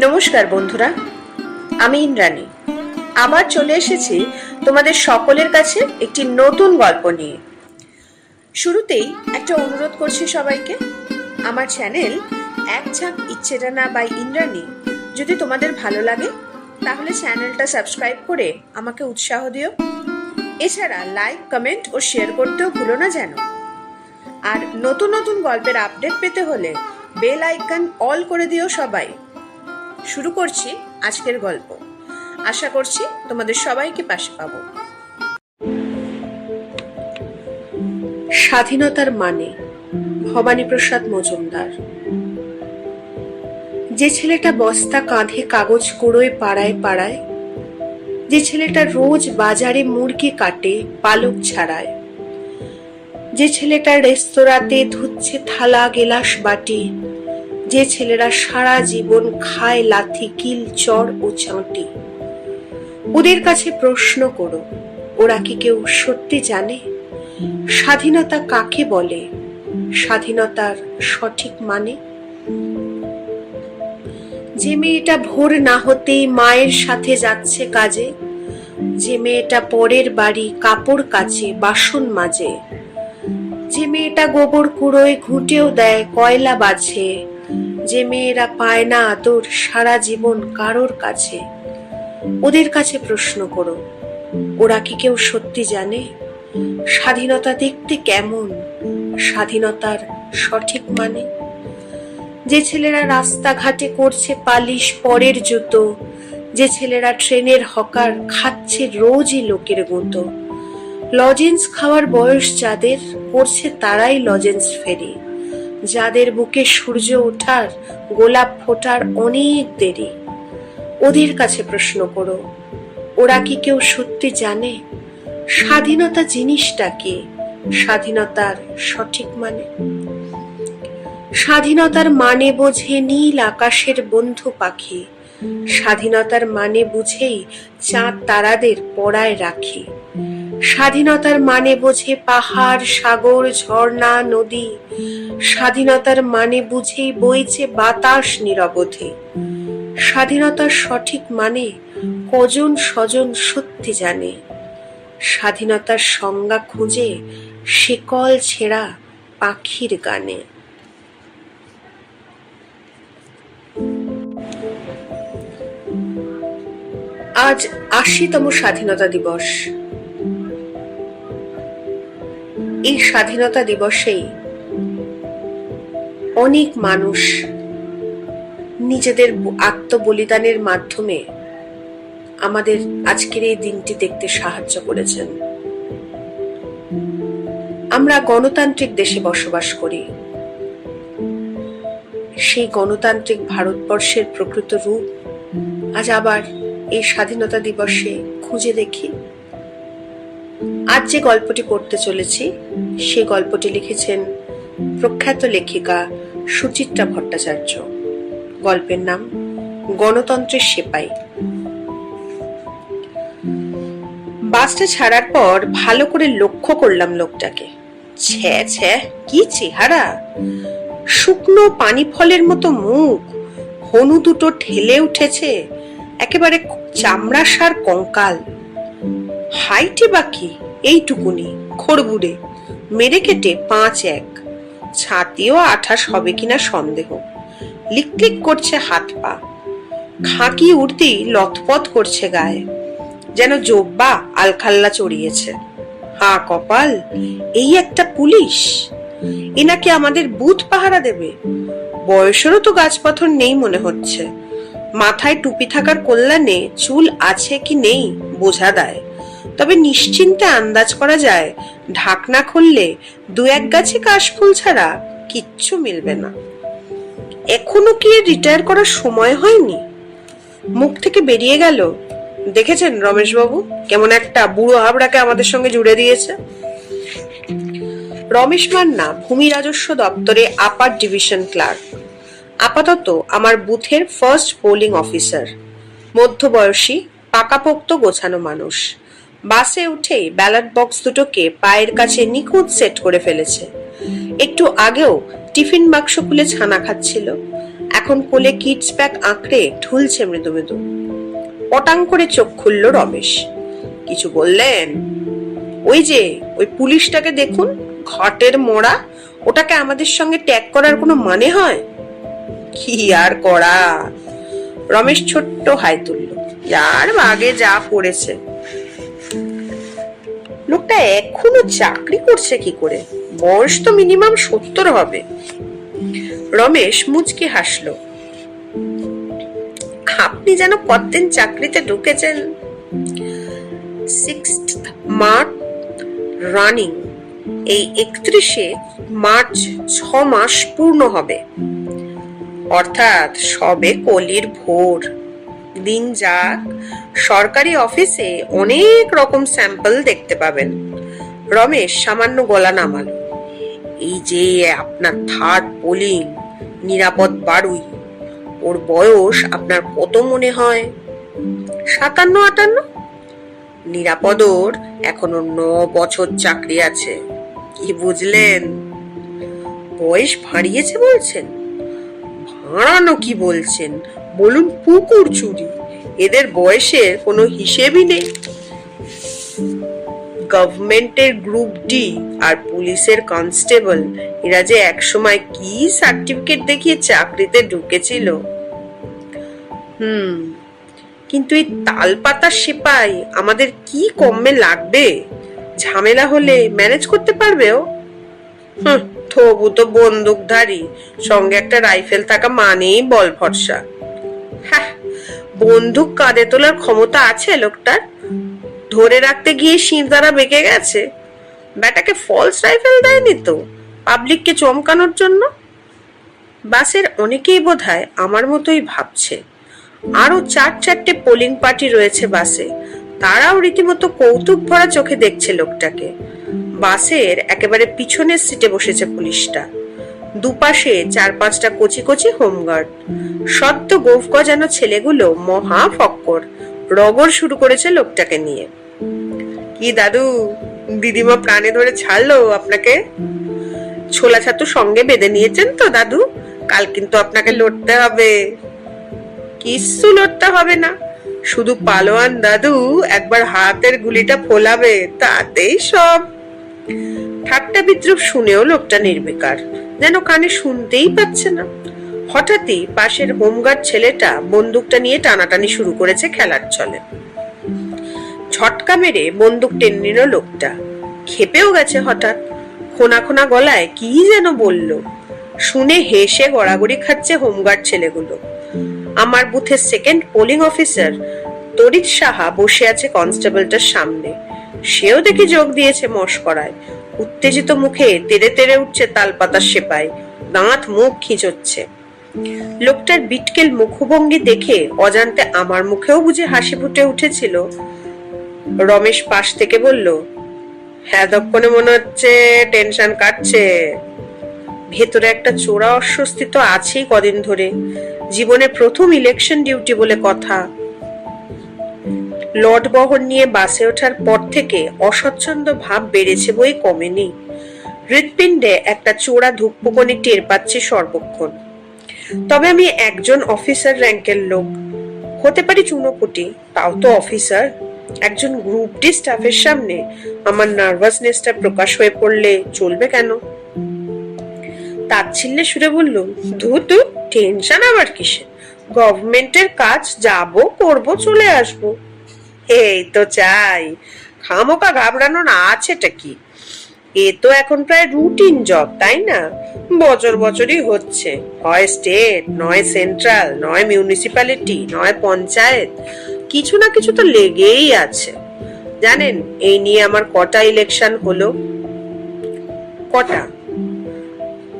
নমস্কার বন্ধুরা, আমি ইন্দ্রাণী আবার চলে এসেছি তোমাদের সকলের কাছে একটি নতুন গল্প নিয়ে। শুরুতেই একটা অনুরোধ করছি সবাইকে, আমার চ্যানেল এক ঝাঁক ইচ্ছেডানা বাই ইন্দ্রাণী যদি তোমাদের ভালো লাগে তাহলে চ্যানেলটা সাবস্ক্রাইব করে আমাকে উৎসাহ দিও। এছাড়া লাইক, কমেন্ট ও শেয়ার করতেও ভুলো না যেন। আর নতুন নতুন গল্পের আপডেট পেতে হলে বেল আইকন অল করে দিও সবাই। শুরু করছি আজকের গল্প। আশা করছি তোমাদের সবাইকে পাশে পাবো। স্বাধীনতার মানে, ভবানীপ্রসাদ মজুমদার। যে ছেলেটা বস্তা কাঁধে কাগজ কুড়োয় পাড়ায় পাড়ায়, যে ছেলেটা রোজ বাজারে মুরগি কাটে পালক ছাড়ায়, যে ছেলেটা রেস্তোরাঁতে ধুচ্ছে থালা গেলাস বাটি, যে ছেলেরা সারা জীবন খায় লাথি কিল চড় ও চাঁটি, ওদের কাছে প্রশ্ন করো, ওরা কি কেউ সত্যি জানে স্বাধীনতা কাকে বলে, স্বাধীনতার সঠিক মানে? যে মেয়েটা ভোর না হতেই মায়ের সাথে যাচ্ছে কাজে, যে মেয়েটা পরের বাড়ি কাপড় কাচে বাসন মাজে, যে মেয়েটা গোবর কুড়োয় ঘুঁটেও দেয় কয়লা বাছে, যে মেয়েরা পায় না আদর সারা জীবন কারোর কাছে, ওদের কাছে প্রশ্ন করো, ওরা কি কেউ সত্যি জানে স্বাধীনতা দেখতে কেমন, স্বাধীনতার সঠিক মানে? যে ছেলেরা রাস্তাঘাটে করছে পালিশ পরের জুতো, যে ছেলেরা ট্রেনের হকার খাচ্ছে রোজই লোকের গুঁতো, লজেন্স খাওয়ার বয়স যাদের করছে তারাই লজেন্স ফেরি, যাদের বুকে সূর্য ওঠার গোলাপ ফোটার অনেক দেরি, ওদের কাছে প্রশ্ন করো, ওরা কি কেউ সত্যি জানে স্বাধীনতা জিনিসটা কি, স্বাধীনতার সঠিক মানে? স্বাধীনতার মানে বোঝে নীল আকাশের বন্ধু পাখি, স্বাধীনতার মানে বুঝেই চাঁদ তারাদের পড়ায় রাখি, স্বাধীনতার মানে বোঝে পাহাড় সাগর ঝর্ণা নদী, স্বাধীনতার মানে বুঝেই বইছে বাতাস নিরবধি, স্বাধীনতার সঠিক মানে কজন স্বজন সত্যি জানে, স্বাধীনতার সংজ্ঞা খুঁজে শেকল ছেঁড়া পাখির গানে। আজ ৮০তম স্বাধীনতা দিবস। এই স্বাধীনতা দিবসেই অনেক মানুষ নিজেদের আত্মবলিদানের মাধ্যমে আমাদের আজকের এই দিনটি দেখতে সাহায্য করেছেন। আমরা গণতান্ত্রিক দেশে বসবাস করি। সেই গণতান্ত্রিক ভারতবর্ষের প্রকৃত রূপ আজ আবার এই স্বাধীনতা দিবসে খুঁজে দেখি। আজ যে গল্পটি পড়তে চলেছি সেই গল্পটি লিখেছেন প্রখ্যাত লেখিকা সুচিত্রা ভট্টাচার্য। গল্পের নাম গণতন্ত্রের সেপাই। বাসটা ছাড়ার পর ভালো করে লক্ষ্য করলাম লোকটাকে। ছ্যা ছ্যা, কি চেহারা! শুকনো পানি ফলের মতো মুখ, হনু দুটো ঠেলে উঠেছে, একেবারে চামড়া সার কঙ্কাল। হাইটে বাকি এইটুকুনি, খড়বুড়ে, মেরে কেটে ৫-১, ছাতিও ২৮ হবে কিনা সন্দেহ। লিকলিক করছে হাত পা, খাঁকি উঠতেই লথপথ করছে গায়ে, যেন জোব্বা আলখাল্লা চড়িয়েছে। হা কপাল, এই একটা পুলিশ! এ নাকি আমাদের বুথ পাহারা দেবে। বয়সেরও তো গাছপাথর নেই মনে হচ্ছে। মাথায় টুপি থাকার কল্যাণে চুল আছে কি নেই বোঝা দেয়, তবে নিশ্চিন্তে আন্দাজ করা যায় ঢাকনা খুললে ২-১ গাছে কাশফুল ছাড়া কিচ্ছু মিলবে না। এখনো কি রিটায়ার করার সময় হয়নি? মুখ থেকে বেরিয়ে গেল, দেখেছেন রমেশ বাবু কেমন একটা বুড়ো হাবড়াকে আমাদের সঙ্গে জুড়ে দিয়েছে। রমেশ মান্না ভূমি রাজস্ব দপ্তরে আপার ডিভিশন ক্লার্ক, আপাতত আমার বুথের ফার্স্ট পোলিং অফিসার। মধ্যবয়সী, পাকাপোক্ত গোছানো মানুষ। বাসে উঠেই ব্যালট বক্স দুটোকে পায়ের কাছে নিখুঁত সেট করে ফেলেছে। একটু আগেও টিফিন বাক্স খুলে ছানা খাচ্ছিল। এখন কোলে কিডস ব্যাগ আঁকড়ে ঢুলছে মৃদু মৃদু। পটাং করে চোখ খুলল রমেশ। কিছু বললেন? ওই যে ওই পুলিশটাকে দেখুন, ঘাটের মোড়া। ওটাকে আমাদের সঙ্গে ট্যাগ করার কোনো মানে হয়? কি আর করা? রমেশ ছোট্ট হাই তুলল। যার আগে যা পড়েছে। লোকটা এখনো চাকরি করছে কি করে? বয়স তো মিনিমাম 70 হবে। রমেশ মুচকি হাসলো। আপনি যেন কতদিন চাকরিতে ঢুকেছেন? 6th March running. এই 31শে মার্চ 6 মাস পূর্ণ হবে। অর্থাৎ সবে কলির ভোর। দিন যাক, সরকারি অফিসে অনেক রকম স্যাম্পল দেখতে পাবেন। রমেশ সামান্য গলা নামাল। এই যে আপনার 3rd পোলিং, নিরাপদ বাড়ুই, ওর বয়স আপনার কত মনে হয়? 57-58? নিরাপদর এখনো 9 বছর চাকরি আছে। কি বুঝলেন? বয়স ভাঁড়িয়েছে বলছেন? ভাঁড়ানো কি বলছেন? বলুন পুকুর চুরি। এদের বয়সের কোনো হিসেবই নেই। গভর্নমেন্টের গ্রুপ ডি আর পুলিশের কনস্টেবল, এরা যে একসময় কি সার্টিফিকেট দেখিয়ে চাকরিতে ঢুকেছিল। কিন্তু এই তালপাতার সেপাই আমাদের কি কমে লাগবে? ঝামেলা হলে ম্যানেজ করতে পারবে ও? তবু তো বন্দুকধারী, সঙ্গে একটা রাইফেল থাকা মানেই বল ভরসা। হ্যাঁ, বন্দুক কাঁধে তোলার ক্ষমতা আছে লোকটার। ধরে রাখতে গিয়ে শিরদাঁড়া বেঁকে গেছে। ব্যাটাকে ফলস রাইফেল দেয়নি তো পাবলিককে চমকানোর জন্য? বাসের অনেকেই বোধহয় আমার মতোই ভাবছে। আরো 4-4টে পোলিং পার্টি রয়েছে বাসে। তারাও রীতিমতো কৌতুক ভরা চোখে দেখছে লোকটাকে। বাসের একেবারে পিছনের সিটে বসেছে পুলিশটা। দুপাশে 4-5টা কচি কচি হোমগার্ড। সদ্য গোফ গজানো ছেলেগুলো মহা ফক্কর, রগর শুরু করেছে লোকটাকে নিয়ে। কি দাদু, দিদিমা প্রাণে ধরে ছাড়লো আপনাকে? ছোলা ছাতু সঙ্গে বেঁধে নিয়েছেন তো দাদু? কাল কিন্তু আপনাকে লড়তে হবে। কিচ্ছু লড়তে হবে না, শুধু পালোয়ান দাদু একবার হাতের গুলিটা ফোলাবে, তাতেই সব। ঠাট্টা বিদ্রুপ শুনেও লোকটা নির্বিকার, যেন কানে শুনতেই পাচ্ছে না। হঠাৎই পাশের হোমগার্ড ছেলেটা বন্দুকটা নিয়ে টানাটানি শুরু করেছে খেলার ছলে। ঝটকা মেরে বন্দুক টেনে নিল লোকটা। খেপেও গেছে হঠাৎ। খোনা খোনা গলায় কি যেন বলল। শুনে হেসে গড়াগড়ি খাচ্ছে হোমগার্ড ছেলেগুলো। আমার বুথের 2nd পোলিং অফিসার তরিৎ সাহা বসে আছে কনস্টেবলটার সামনে। সেও দেখি যোগ দিয়েছে মশকরায়। উত্তেজিত মুখে তেড়ে তেড়ে উঠছে তালপাতার সেপাই, দাঁত মুখ খিঁচোচ্ছে। লোকটার বিটকেল মুখভঙ্গি দেখে অজান্তে আমার মুখেও বুঝে হাসি ফুটে উঠেছিল। রমেশ পাশ থেকে বলল, এতক্ষণে মনে হচ্ছে টেনশন কাটছে। ভেতরে একটা চোরা অস্বস্তি তো আছেই কদিন ধরে। জীবনে প্রথম ইলেকশন ডিউটি বলে কথা। লট বহর নিয়ে বাসে ওঠার পর থেকে অস্বচ্ছন্দ ভাব বেড়েছে বই কমেনি। হৃৎপিণ্ডে একটা চোরা ধুকপুকনি টের পাচ্ছি সর্বক্ষণ। তবে আমি একজন অফিসার র্যাঙ্কের লোক, হতে পারি চুনোপুটি, তাও তো অফিসার। একজন গ্রুপ ডি স্টাফের সামনে আমার নার্ভাসনেসটা প্রকাশ হয়ে পড়লে চলবে কেন? তাচ্ছিল্যে সুরে বলল, ধুতু, টেনশন আবার কিসের? গভর্নমেন্টের কাজ, যাব, করব, চলে আসব। এই তো চাই। খামোকা ঘাবড়ানো না আছেটা কি? এ তো এখন প্রায় রুটিন জব, তাই না? বছর বছরই হচ্ছে। হয় স্টেট, নয় সেন্ট্রাল, নয় মিউনিসিপ্যালিটি, নয় পঞ্চায়েত, কিছু না কিছু তো লেগেই আছে। জানেন এই নিয়ে আমার কটা ইলেকশন হলো? কটা?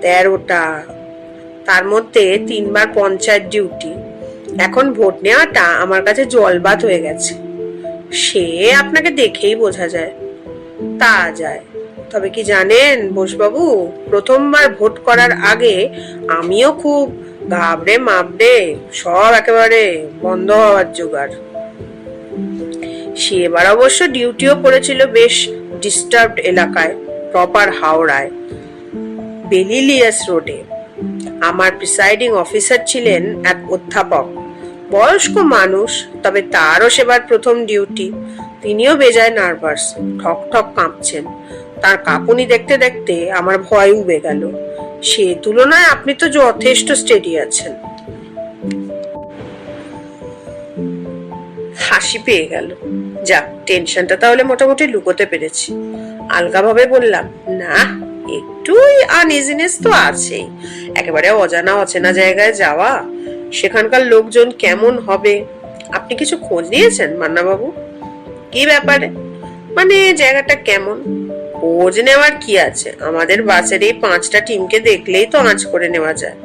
13টা। তার মধ্যে 3বার পঞ্চায়েত ডিউটি। এখন ভোট নেওয়াটা আমার কাছে জলবাদ হয়ে গেছে। সে আপনাকে দেখেই বোঝা যায়। তা যায়। তবে কি জানেন বোসবাবু, প্রথমবার ভোট করার আগে আমিও খুব ঘাবড়ে মাবড়ে, সব একেবারে বন্ধ হওয়ার জোগাড়। সেবার অবশ্য ডিউটিও পড়েছিল বেশ ডিস্টার্বড এলাকায়, প্রপার হাওড়ায়, বেলিলিয়াস রোডে। আমার প্রিসাইডিং অফিসার ছিলেন এক অধ্যাপক, বয়স্ক মানুষ, তবে তারও সেবার প্রথম ডিউটি। তিনিও বেজায় নার্ভাস, ঠক ঠক কাঁপছেন। তার কাঁপুনি দেখতে দেখতে আমার ভয় উবে গেল। সে তুলনায় আপনি তো যথেষ্ট স্টেডি আছেন। হাসি পেয়ে গেল। যাক, টেনশনটা তাহলে মোটামুটি লুকোতে পেরেছি। আলগাভাবে বললাম, না, একটু আনইজিনেস তো আছেই। একেবারে অজানা অচেনা জায়গায় যাওয়া, সেখানকার লোকজন কেমন হবে। আপনি কিছু খোঁজ নিয়েছেন মান্নাবাবু? কি ব্যাপারে? মানে জায়গাটা কেমন? খোঁজ নেওয়ার কি আছে, আমাদের বাসের এই 5টা টিমকে দেখলেই তো আঁচ করে নেওয়া যায়।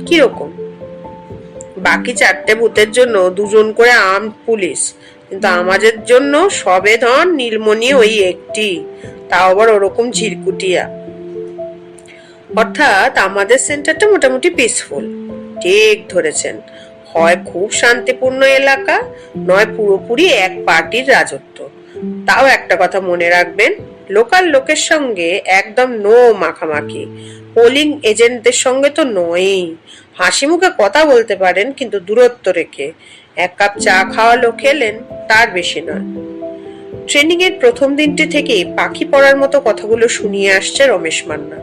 কিরকম? বাকি 4টে বুথের জন্য 2জন করে আর্মড পুলিশ, কিন্তু আমাদের জন্য সবে ধন নীলমণি ওই একটি, তাও আবার ওরকম ঝিরকুটিয়া। অর্থাৎ আমাদের সেন্টারটা মোটামুটি পিসফুল। ঠিক ধরেছেন, হয় খুব শান্তিপূর্ণ এলাকা, নয় পুরোপুরি এক পার্টির রাজত্ব। তাও একটা কথা মনে রাখবেন, লোকাল লোকের সঙ্গে একদম নো মাখামাখি। পোলিং এজেন্টদের সঙ্গে তো নয়ই। হাসি মুখে কথা বলতে পারেন, কিন্তু দূরত্ব রেখে। 1 কাপ চা খাওয়ালো খেলেন, তার বেশি নয়। ট্রেনিং এর প্রথম দিনটি থেকেই পাখি পড়ার মতো কথাগুলো শুনিয়ে আসছে রমেশ মান্না।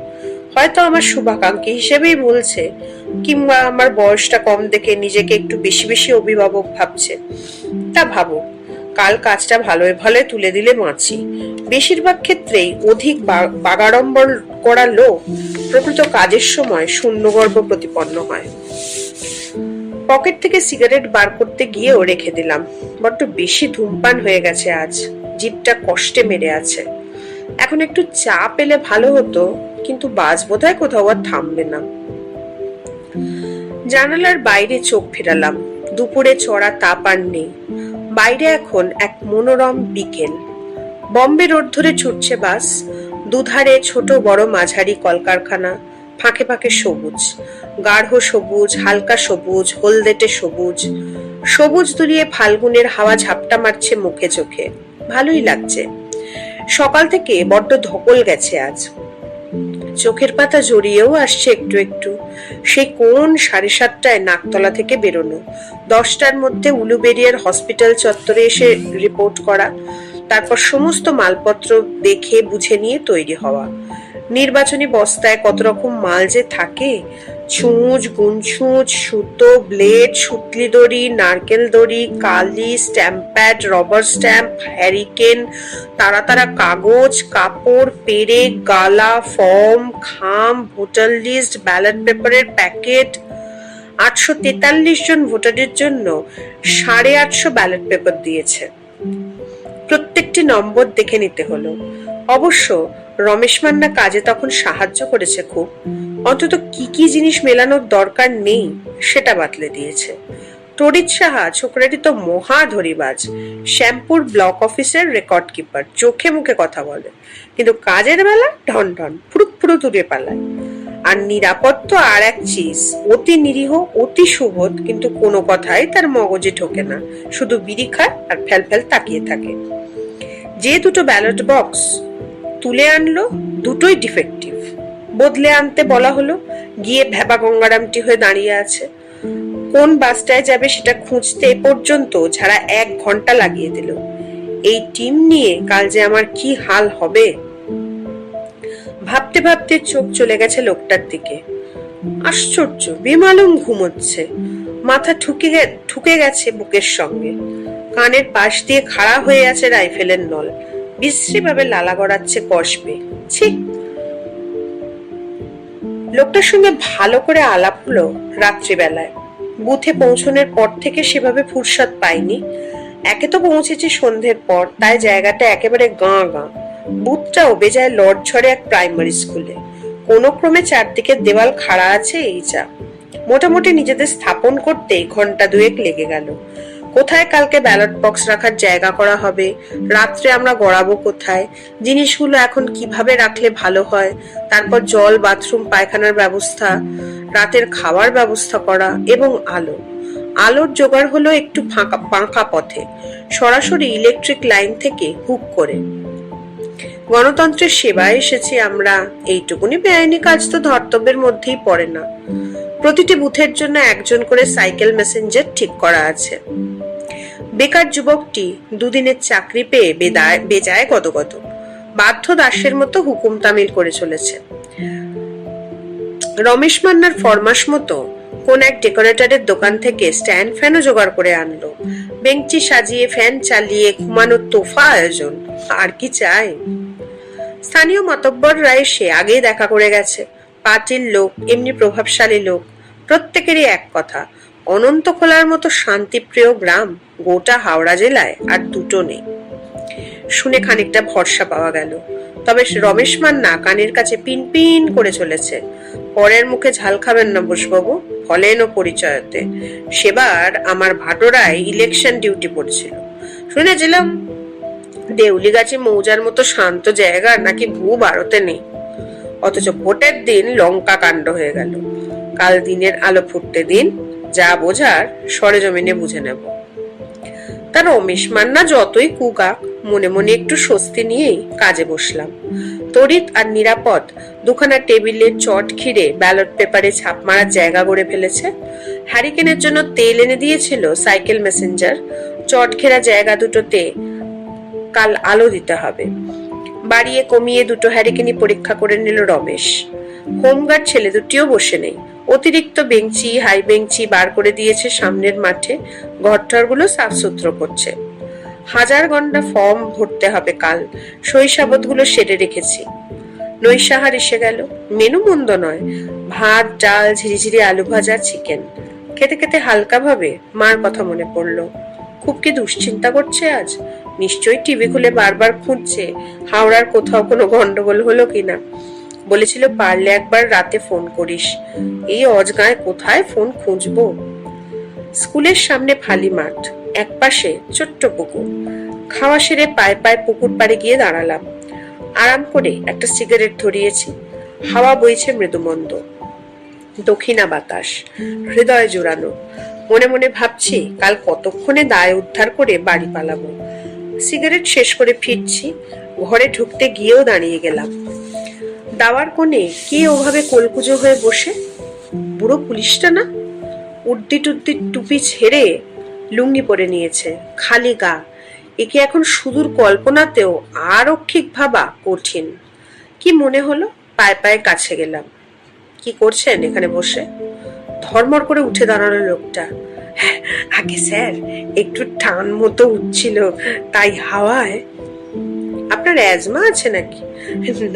হয়তো আমার শুভাকাঙ্ক্ষী হিসেবেই বলছে, কিংবা আমার বয়সটা কম দেখে নিজেকে একটু বেশি বেশি অভিভাবক ভাবছে। তা ভাবুক, কাল কাজটা ভালোই ভালোই তুলে দিলে বাঁচি। বেশিরভাগ ক্ষেত্রেই অধিক বাগাড়ম্বর করা লোক প্রকৃত কাজের সময় শূন্যগর্ভ প্রতিপন্ন হয়। পকেট থেকে সিগারেট বার করতে গিয়েও রেখে দিলাম। বড্ড বেশি ধূমপান হয়ে গেছে আজ, জিভটা কষ্টে মেরে আছে। এখন একটু চা পেলে ভালো হতো, কিন্তু বাস বোধহয় কোথাও আর থামবে না। জানালার বাইরে চোখ ফেরালাম। দুপুরে চড়া তাপ আর নেই। বাইরে এখন এক মনোরম বিকেল। বম্বে রোড ধরে ছুটছে বাস। দুধারে ছোট বড় মাঝারি কলকারখানা, ফাঁকে ফাঁকে সবুজ, গাঢ় সবুজ, হালকা সবুজ, হলদেটে সবুজ। সবুজ দুলিয়ে ফাল্গুনের হাওয়া ঝাপটা মারছে মুখে চোখে। ভালোই লাগছে। সকাল থেকে বড্ড ধকল গেছে আজ। চোখের পাতা জড়িয়েও আসছে একটু একটু। সেই কোন 7:30টায় নাকতলা থেকে বেরোনো, 10টার মধ্যে উলুবেরিয়ার হসপিটাল চত্বরে এসে রিপোর্ট করা, তারপর সমস্ত মালপত্র দেখে বুঝে নিয়ে তৈরি হওয়া। নির্বাচনী বস্তায় কত রকম মাল যে থাকে, ছুঁচ, গুনছুঁচ, সুতো, ব্লেড, সুতলি দড়ি, নারকেল দড়ি, কালি, stamp pad, rubber stamp, hurricane, তারা তারা কাগজ, কাপড়, পেরেক, গালা, ফর্ম, খাম, ভোটার লিস্ট, ব্যালট পেপারের প্যাকেট। 843 জন ভোটারের জন্য 850 ব্যালট পেপার দিয়েছে। প্রত্যেকটি নম্বর দেখে নিতে হলো। অবশ্য রমেশ মান্না কাজে তখন সাহায্য করেছে খুব। অন্তত কি কি জিনিস মেলানোর দরকার নেই সেটা বাতলে দিয়েছে। তড়িৎ সাহা ছোকরাটি তো মহা ধরিবাজ। শ্যামপুর ব্লক অফিসের রেকর্ড কিপার, চোখে মুখে কথা বলে, কিন্তু কাজের বেলা ঢন ঢন ফুরুত ফুরুত উড়ে পালায়। আর নিরাপদ তো আর এক চিজ, অতি নিরীহ, অতি সুবোধ, কিন্তু কোনো কথাই তার মগজে ঢোকে না। শুধু বিড়ি খায় আর ফেল ফেল তাকিয়ে থাকে। যে 2টো ব্যালট বক্স তুলে আনলো, দুটোই ডিফেক্টিভ। বদলে আনতে বলা হলো, গিয়ে ভেবা গঙ্গারামটি হয়ে দাঁড়িয়ে আছে। কোন বাসটায় যাবে সেটা খুঁজতে পর্যন্ত ঝাড়া 1 ঘন্টা লাগিয়ে দিল। এই টিম নিয়ে কাল যে আমার কি হাল হবে। ভাবতে ভাবতে চোখ চলে গেছে লোকটার দিকে। আশ্চর্য, বেমালুম ঘুমোচ্ছে। মাথা ঠুকে গেছে বুকের সঙ্গে। কানের পাশ দিয়ে খাড়া হয়ে আছে রাইফেলের নল। বিশ্রী ভাবে লালা গড়াচ্ছে কষবে। ছি! লোকটার সঙ্গে ভালো করে আলাপ হলো রাত্রিবেলায়। বুথে পৌঁছনের পর থেকে সেভাবে ফুরসত পাইনি। একে তো পৌঁছেছি সন্ধ্যের পর, তাই জায়গাটা একেবারে গাঁ গাঁ। বুথটাও বেজায় লড়ঝড়ে এক প্রাইমারি স্কুলে। কোনো ক্রমে চারদিকে দেওয়াল খাড়া আছে, এই যা। মোটামুটি নিজেদের স্থাপন করতেই ঘন্টা 2 লেগে গেল। কোথায় কালকে ব্যালট বক্স রাখার জায়গা করা হবে, রাত্রে আমরা গড়াবো কোথায়, জিনিসগুলো এখন কিভাবে রাখলে ভালো হয়, তারপর জল, বাথরুম, পায়খানার ব্যবস্থা, রাতের খাবার ব্যবস্থা করা, এবং আলোর জোগাড় হলো একটু বাঁকা পথে, সরাসরি ইলেকট্রিক লাইন থেকে হুক করে। গণতন্ত্রের সেবায় এসেছি আমরা, এইটুকুনি বেআইনি কাজ তো ধর্তব্যের মধ্যেই পড়ে না। প্রতিটি বুথের জন্য একজন করে সাইকেল মেসেঞ্জার ঠিক করা আছে। বেকার যুবকটি দুদিনের চাকরি পেয়ে বেজায় গদগদ, বাধ্য দাসের মতো হুকুম তামিল করে চলেছে। রমেশ মান্নার ফরমাস মতো কোন এক ডেকোরেটরের দোকান থেকে স্ট্যান্ড ফ্যানও জোগাড় করে আনলো। বেঞ্চি সাজিয়ে ফ্যান চালিয়ে ঘুমানোর তোফা আয়োজন, আর কি চাই। স্থানীয় মাতব্বররা এসে আগেই দেখা করে গেছে। পার্টির লোক, এমনি প্রভাবশালী লোক, প্রত্যেকেরই এক কথা, অনন্ত খোলার মতো শান্তিপ্রিয় গ্রাম গোটা হাওড়া জেলায় আর দুটো নেই। শুনে খানিকটা ভরসা পাওয়া গেল। তবে রমেশ মান্না কানের কাছে পিন পিন করে চলেছে, পরের মুখে ঝাল খাবেন না বসবাবু, ফলেন ও পরিচয়তে। সেবার আমার ভাটোরায় ইলেকশন ডিউটি পড়ছিল, শুনেছিলাম দেউলিগাছি মৌজার মতো শান্ত জায়গা নাকি ভারতে নেই। অথচ ভোটের দিন লঙ্কা কাণ্ড হয়ে গেল। কাল দিনের আলো ফুটতে দিন, যা বোঝার সরেজমিনে বুঝে নেব। তার রমেশ মান্না যতই কুকাক, মনে মনে একটু স্বস্তি নিয়েই কাজে বসলাম। তড়িৎ আর নিরাপদ দুখানা টেবিলের চট ঘিরে ব্যালট পেপারে ছাপ মারার জায়গা গড়ে ফেলেছে। হ্যারিকেনের জন্য তেল এনে দিয়েছিল সাইকেল মেসেঞ্জার। চট ঘেরা জায়গা দুটোতে কাল আলো দিতে হবে। বাড়িয়ে কমিয়ে দুটো হ্যারিকেনই পরীক্ষা করে নিল রমেশ। হোমগার্ড ছেলে দুটিও বসে নেই। অতিরিক্ত বেঞ্চি, হাই বেঞ্চি বার করে দিয়েছে সামনের মাঠে, ঘরটরগুলো সাফ সুতরো করছে। হাজার ঘন্টা ফর্ম ভরতে হবে কাল, শৈশাবতগুলো সেরে রেখেছি। নৈশাহার এসে গেল। মেনু মন্দ নয়, ভাত, ডাল, ঝিরিঝিরি আলু ভাজা, চিকেন। খেতে খেতে হালকা ভাবে মার কথা মনে পড়লো। খুব কি দুশ্চিন্তা করছে আজ? নিশ্চয়ই টিভি খুলে বারবার খুঁজছে হাওড়ার কোথাও কোনো গন্ডগোল হলো কিনা। বলেছিল পারলে একবার রাতে ফোন করিস। এই অজগায় কোথায় ফোন খুঁজবো। স্কুলের সামনে ফালি মাঠ, একপাশে ছোট্ট পুকুর। খাওয়া সেরে পায়ে পায়ে পুকুর পাড়ে গিয়ে দাঁড়ালাম। আরাম করে একটা সিগারেট ধরিয়েছি। হাওয়া বইছে মৃদুমন্দ, দক্ষিণা বাতাস, হৃদয় জোড়ানো। মনে মনে ভাবছি কাল কতক্ষণে দায় উদ্ধার করে বাড়ি পালাবো। সিগারেট শেষ করে ফিরছি, ঘরে ঢুকতে গিয়েও দাঁড়িয়ে গেলাম। দাওয়ার কোণে কে ওভাবে কোলকুজো হয়ে বসে? বুড়ো পুলিশটা না? উর্দি টুর্দি টুপি ছেড়ে লুঙ্গি পরে নিয়েছে, খালি গা। একে এখন সুদূর কল্পনাতেও আরক্ষিক ভাবা কঠিন। কি মনে হলো, পায়ে পায়ে কাছে গেলাম। কি করছেন এখানে বসে? ধর্মর করে উঠে দাঁড়ালো লোকটা। আগে স্যার, একটু টান মতো উঠছিল, তাই হাওয়ায়। আপনার অ্যাজমা আছে নাকি?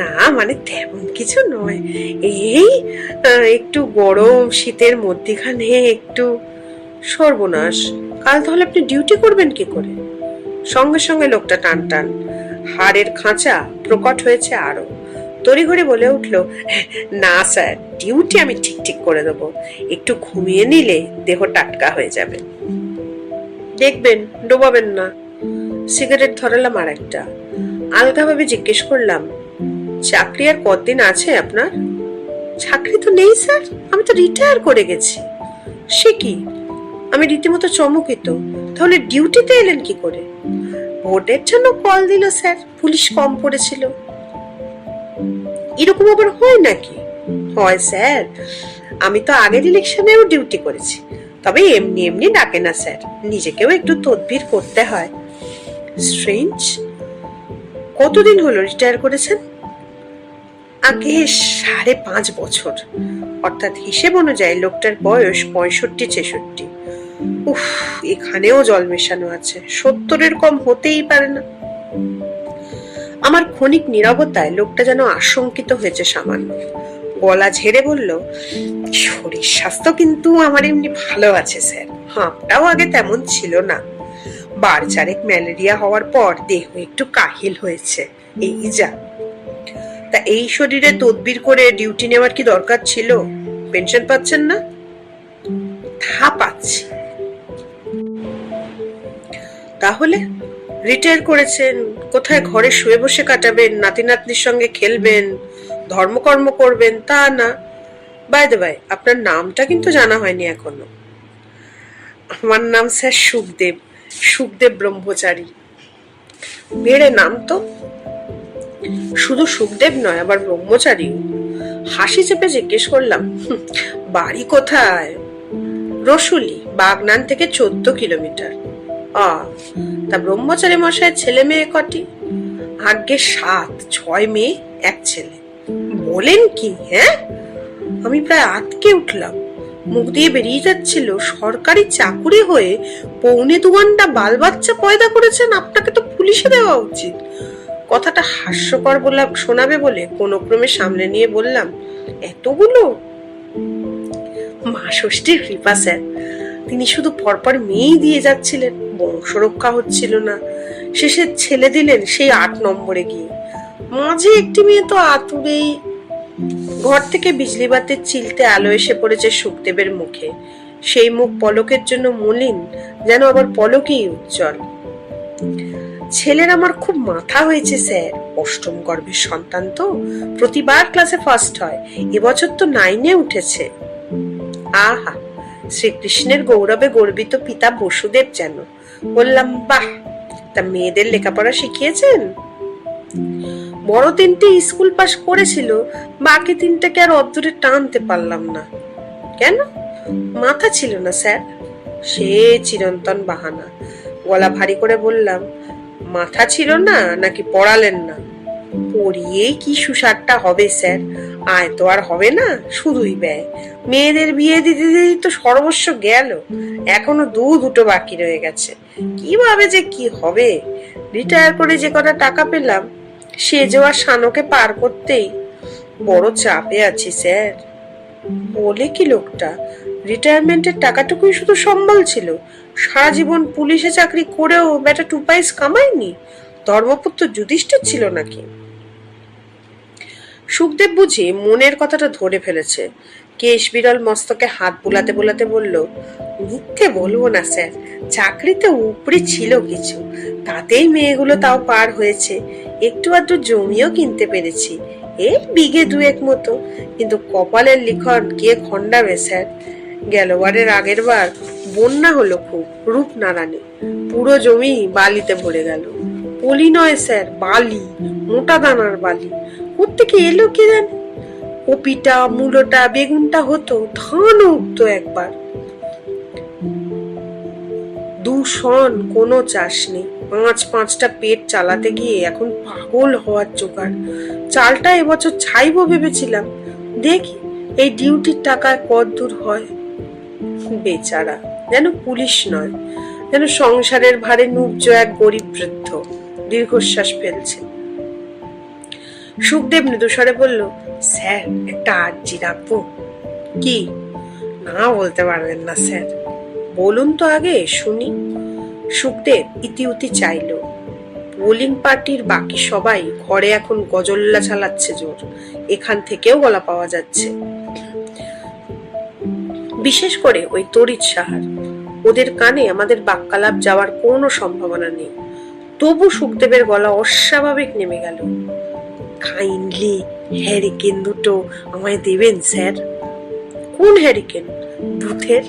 না, মানে তেমন কিছু নয়, এই একটু গরম শীতের মধ্যখানে একটু। সর্বনাশ, কাল তাহলে আপনি ডিউটি করবেন কি করে? সঙ্গে সঙ্গে লোকটা টান টান, হাড়ের খাঁচা প্রকট হয়েছে আরো। তড়িঘড়ি বলে উঠলো, না স্যার, ডিউটি আমি ঠিক ঠিক করে দেবো। একটু ঘুমিয়ে নিলে দেহ টাটকা হয়ে যাবে। দেখবেন ডোবাবেন না। সিগারেট ধরালাম আর একটা। আলগাভাবে জিজ্ঞেস করলাম, চাকরি আর কতদিন আছে আপনার? চাকরি তো নেই স্যার, আমি তো রিটায়ার করে গেছি। সে কি? আমি রীতিমতো চমকিত। তাহলে ডিউটিতে এলেন কি করে? ভোটের জন্য কল দিল স্যার, পুলিশ কম পড়েছিল। এরকম আবার হয় নাকি? হয় স্যার, আমি তো আগের ইলেকশনেও ডিউটি করেছি, তবে এমনি এমনি ডাকে না স্যার, নিজেকেও একটু তদবির করতে হয়। স্ট্রেঞ্জ। কতদিন হলো রিটায়ার করেছেন? আগে 5.5 বছর, অর্থাৎ হিসেব অনুযায়ী লোকটার বয়স 65-66। উফ, এখানেও জল মেশানো আছে, 70-এর কম হতেই পারে না। আমার ক্ষণিক নীরবতায় লোকটা যেন আশঙ্কিত হয়েছে সামান্য। গলা ঝেড়ে বলল, শরীর স্বাস্থ্য কিন্তু আমার এমনি ভালো আছে স্যার, হাঁপটাও আগে তেমন ছিল না। 12 ম্যালেরিয়া হওয়ার পর দেহ একটু কাহিল হয়েছে, এই যা। তা এই শরীরে তদবির করে ডিউটি নেওয়ার কি দরকার ছিল? পেনশন পাচ্ছেন না? তা পাচ্ছি। তাহলে রিটায়ার করেছেন, কোথায় ঘরে শুয়ে বসে কাটাবেন, নাতি নাতনির সঙ্গে খেলবেন, ধর্মকর্ম করবেন তা না। বাই দ্য বাই, আপনার নামটা কিন্তু জানা হয়নি এখনো। আমার নাম স্যার সুখদেব, সুখদেব ব্রহ্মচারী। বেড়ে নাম তো। শুধু সুখদেব নয়, আবার ব্রহ্মচারীও। হাসি চেপে জিজ্ঞেস করলাম, বাড়ি কোথায়? রসুলি, বাগনান থেকে 14 কিলোমিটার। তা ব্রহ্মচারী মশাই ছেলে মেয়ে কটি? আজ্ঞে 7, 6 মেয়ে 1 ছেলে। বলেন কি? হ্যাঁ, আমি প্রায় আটকে উঠলাম। মুখ দিয়ে বেরিয়ে যাচ্ছিল, সরকারি চাকুরি হয়ে 1.25 ঘন্টা বাল বাচ্চা পয়দা করেছেন, আপনাকে তো পুলিশে দেওয়া উচিত। কথাটা হাস্যকর শোনাবে বলে কোনো ক্রমে সামনে নিয়ে বললাম, এতগুলো? মা ষষ্ঠীর কৃপা স্যার। তিনি শুধু পরপর মেয়েই দিয়ে যাচ্ছিলেন, বংশ রক্ষা হচ্ছিল না। শেষে ছেলে দিলেন সেই 8 নম্বরে গিয়ে। মাঝে একটি মেয়ে তো আতুরেই। ঘর থেকে বিজলি বাতির চিলতে আলো এসে পড়েছে সুখদেবের মুখে। সেই মুখ পলকের জন্য মলিন, যেন আবার পলকেই উজ্জ্বল। ছেলের আমার খুব মাথা হয়েছে স্যার। 8ম গর্ভের সন্তান তো, প্রতিবার ক্লাসে ফার্স্ট হয়। এবছর তো 9-এ উঠেছে। আহা, শ্রীকৃষ্ণের গৌরবে গর্বিত পিতা বসুদেব যেন। বললাম, বাহ, তা মেয়েদের লেখাপড়া শিখিয়েছেন? বড় 3টে স্কুল পাশ করেছিল, বাকি 3টাকে আর অদ্দূরে টানতে পারলাম না। কেন? মাথা ছিল না স্যার। সে চিরন্তন বাহানা। গলা ভারী করে বললাম, মাথা ছিল না নাকি পড়ালেন না? পড়িয়েই কি সুসারটা হবে স্যার? আয় তো আর হবে না, শুধুই ব্যয়। মেয়েদের বিয়ে দিতে দিতে তো সর্বস্ব গেল। এখনো দুটো বাকি রয়ে গেছে। কিভাবে যে কি হবে? রিটায়ার করে যে কটা টাকা পেলাম, সে যাওয়া শানোকে পার করতেই বড় চাপে আছি স্যার। বলে কি লোকটা? রিটায়ারমেন্টের টাকাটুকুই শুধু সম্বল ছিল? সারা জীবন পুলিশে চাকরি করেও বেটা 2 পয়সা কামায়নি? ধর্মপুত্র যুধিষ্ঠির ছিল নাকি? সুখদেব বুঝি মনের কথাটা ধরে ফেলেছে। কেশ বিরল মস্তকে হাত বুলাতে বুলাতে বলল, মিথ্যে বলবো না স্যার, চাকরিতে উপরে ছিল কিছু, তাতেই মেয়েগুলো তাও পার হয়েছে। একটু আধটু জমিও কিনতে পেরেছি, এই বিঘে 2 মতো। কিন্তু কপালের লিখন কে খণ্ডাবে স্যার? গেলবারের আগের বার বন্যা হলো খুব, রূপনারায়ণে। পুরো জমি বালিতে ভরে গেল। পলি নয় স্যার, বালি, মোটা দানার বালি। কোত্থেকে এলো কি জানে? কপিটা, মূলোটা, বেগুনটা হতো, ধানও উঠতো একবার। 2 সন কোনো চাষ নেই। 5-5টা পেট চালাতে গিয়ে এখন পাগল হওয়ার জোগাড়। চালটা এবছর ছাইবো ভেবেছিলাম, দেখি এই ডিউটির টাকায় কতদূর হয়। বেচারা, যেন পুলিশ নয়, যেন সংসারের ভারে নুব্জ এক গরিব বৃদ্ধ। দীর্ঘশ্বাস ফেলছে। সুখদেব মৃদুস্বরে বলল, স্যার, একটা আর্জি রাখবো? কি? না বলতে পারবেন না স্যার। বলুন তো আগে শুনি। সুখদেব ইতিউতি চাইল। বোলিং পার্টির বাকি সবাই ঘরে এখন গজল্লা চালাচ্ছে জোর। এখান থেকেও গলা পাওয়া যাচ্ছে, বিশেষ করে ওই তড়িৎ সাহার। ওদের কানে আমাদের বাক্যালাপ যাওয়ার কোনো সম্ভাবনা নেই। তবু সুখদেবের গলা অস্বাভাবিক নেমে গেল। কাইন্ডলি হ্যারিকেন 2টো আমায় দেবেন স্যার। কোন হ্যারিকেন? বুথের।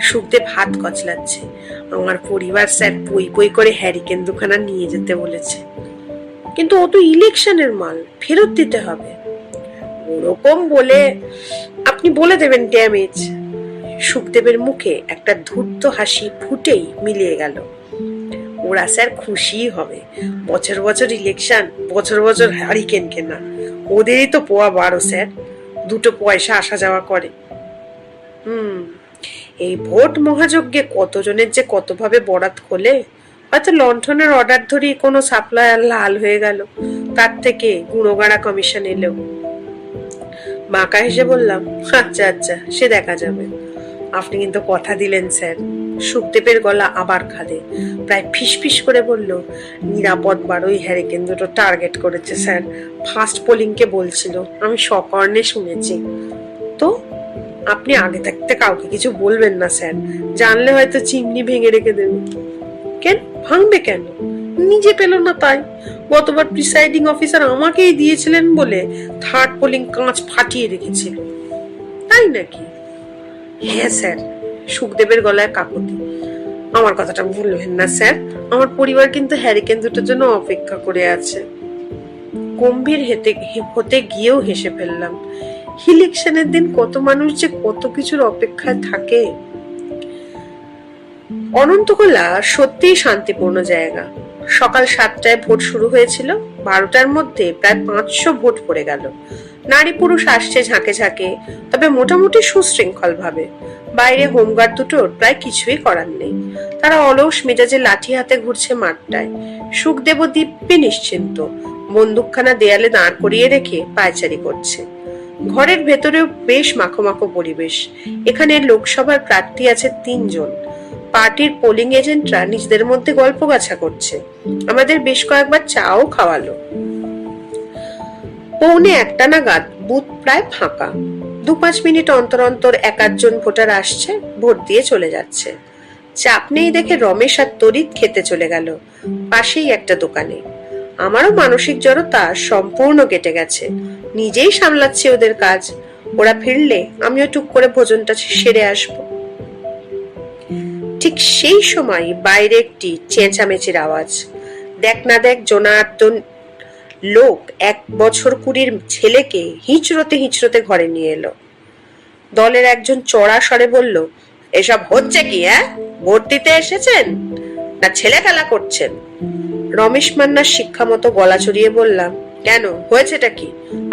সুখদেব হাত কচলাচ্ছে। আমার পরিবার স্যার পই পই করে হ্যারিকেন 2খানা নিয়ে যেতে বলেছে। কিন্তু ও তো ইলেকশনের মাল, ফেরত দিতে হবে। ওরকম বলে আপনি বলে দেবেন ড্যামেজ। সুখদেবের মুখে একটা ধূর্ত হাসি ফুটেই মিলিয়ে গেল। ওরা স্যার খুশি হবে। বছর বছর ইলেকশন, বছর বছর হ্যারিকেন কেনা। ওদেরই তো পোয়া 12 স্যার। 2টো পয়সা আসা যাওয়া করে। এই ভোট মহাযজ্ঞে কতজনের যে কতভাবে বরাত খোলে। হয়তো লণ্ঠনের অর্ডার ধরি কোনো সাপ্লায়ার লাল হয়ে গেল, তার থেকে গুণগাড়া কমিশন এলেও। বাঁকা হেসে বললাম, আচ্ছা আচ্ছা, সে দেখা যাবে। আপনি কিন্তু কথা দিলেন স্যার। সুখদেবের গলা আবার খাদে, প্রায় ফিসফিস করে বলল, নিরাপদ 12ই হ্যারিকেন 2টো টার্গেট করেছে স্যার। ফার্স্ট পোলিংকে বলছিল, আমি সকর্ণে শুনেছি। তো আপনি আগে থাকতে কাউকে কিছু বলবেন না স্যার, জানলে হয়তো চিমনি ভেঙে রেখে দেবে। কেন ভাঙবে? কেন? নিজে পেল না তাই। গতবার প্রিসাইডিং অফিসার আমাকেই দিয়েছিলেন বলে 3rd পোলিং কাঁচ ফাটিয়ে রেখেছিল। তাই নাকি? হ্যাঁ স্যার। সুখদেবের গলায় কাকুতি। আমার কথাটা ভুলবেন না স্যার, আমার পরিবার কিন্তু হ্যারিকেন 2টোর জন্য অপেক্ষা করে আছে। গম্ভীর হতে গিয়েও হেসে ফেললাম। ইলেকশনের দিন কত মানুষ যে কত কিছুর অপেক্ষায় থাকে। অনন্তকোলা সত্যিই শান্তিপূর্ণ জায়গা। সকাল 7টায় ভোট শুরু হয়েছিল, 12টার মধ্যে প্রায় 500 ভোট পড়ে গেল। নারী পুরুষ আসছে ঝাঁকে ঝাঁকে, তবে মোটামুটি সুশৃঙ্খল ভাবে। বাইরে হোমগার্ড দুটোর প্রায় কিছুই করার নেই, তারা অলস মেজাজে লাঠি হাতে ঘুরছে মাঠটায়। সুখদেব দিব্যি নিশ্চিন্ত, বন্দুকখানা দেয়ালে দাঁড় করিয়ে রেখে পায়চারি করছে। ঘরের ভেতরেও বেশ মাখো মাখো পরিবেশ। এখানে লোকসভার প্রার্থী আছে 3 জন। পার্টির পোলিং এজেন্টরা নিজেদের মধ্যে গল্পগাছা করছে। আমাদের বেশ কয়েকবার চাও খাওয়ালো। 1:45 নাগাদ বুথ প্রায় ফাঁকা। 2-5 মিনিট অন্তর অন্তর 1-8 ভোটার আসছে, ভোট দিয়ে চলে যাচ্ছে। চাপ নেই দেখে রমেশ আর তরিত খেতে চলে গেল পাশেই একটা দোকানে। আমারও মানসিক জড়তা সম্পূর্ণ কেটে গেছে, নিজেই সামলাচ্ছি ওদের কাজ। ওরা ফিরলে আমিও টুক করে ভোজনটা সেরে আসবো। ঠিক সেই সময় বাইরে একটি চেঁচামেচির আওয়াজ। দেখ না দেখ জনার্দন লোক 1 বছর 20 ছেলেকে হিঁচড়তে হিঁচড়তে ঘরে নিয়ে এলো। দলের একজন চড়া স্বরে বলল, এসব হচ্ছে কি? ভোট দিতে এসেছেন না ছেলে খেলা করছেন? রমেশ মান্নার শিক্ষা মতো গলা চড়িয়ে বললাম, কেন, হয়েছেটা কি?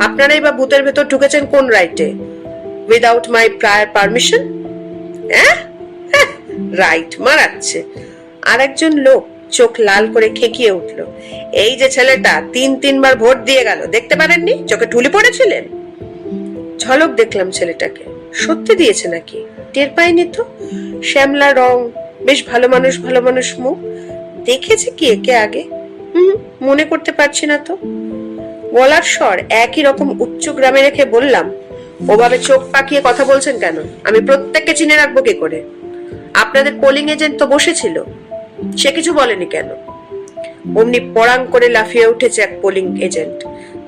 আপনারাই বা বুথের ভেতর ঢুকেছেন কোন রাইটে? Without my prior permission? Right মারাচ্ছে। আর একজন লোক চোখ লাল করে খেকিয়ে উঠল, এই যে ছেলেটা 3 বার ভোট দিয়ে গেল, দেখতে পারেননি? চোখে ঠুলি পড়েছিলেন? ঝলক দেখলাম ছেলেটাকে, সত্যি দিয়েছে নাকি টের পাইনি তো। শ্যামলা রং, বেশ ভালো মানুষ মুখ। দেখেছে কি একে আগে? মনে করতে পারছি না তো। গলার স্বর একই রকম উচ্চ গ্রামে রেখে বললাম, ওভাবে চোখ পাকিয়ে কথা বলছেন কেন? আমি প্রত্যেককে চিনে রাখবো কি করে? আপনাদের পোলিং এজেন্ট তো বসেছিল, সে কিছু বলেনি কেন? অমনি পড়াং করে লাফিয়ে উঠেছে এক পোলিং এজেন্ট।